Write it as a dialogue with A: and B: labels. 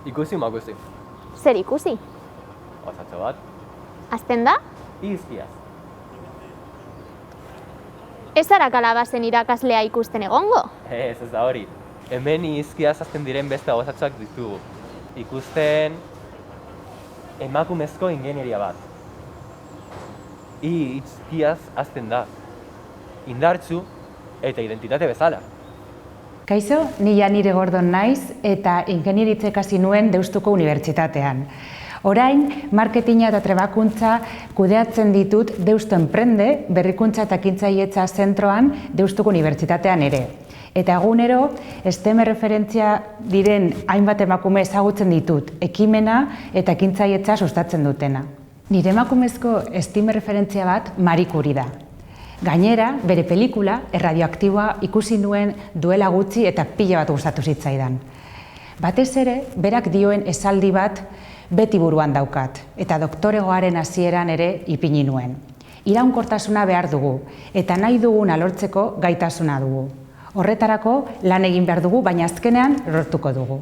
A: Ikusi makusi.
B: Zer ikusi?
A: Osatxo bat.
B: Azten da?
A: Izkiaz.
B: Ez zara kalabazen irakaslea ikusten egongo?
A: Ez da hori. Hemen izkiaz azten diren beste osatxoak ditugu. Ikusten emakumezko ingenieria bat. Izkiaz azten da. Indartsu eta identitate bezala.
C: Kaixo, ni Janire Gordon naiz eta ingenieritzak ikasi nuen Deustuko Unibertsitatean. Orain, marketinga eta trebakuntza kudeatzen ditut Deustu Enprende, berrikuntza eta ekintzailetza zentroan Deustuko Unibertsitatean ere. Eta egunero, STEM referentzia diren hainbat emakume ezagutzen ditut, ekimena eta ekintzailetza sustatzen dutena. Nire emakumezko STEM referentzia bat Marie Curie da. Gainera, bere pelikula, Erradioaktiboa, ikusi nuen duela gutxi eta pila bat gustatu zitzaidan. Batez ere, berak dioen esaldi bat beti buruan daukat, eta doktoregoaren hasieran ere ipini nuen. Iraunkortasuna behar dugu, eta nahi duguna lortzeko gaitasuna dugu. Horretarako lan egin behar dugu, baina azkenean lortuko dugu.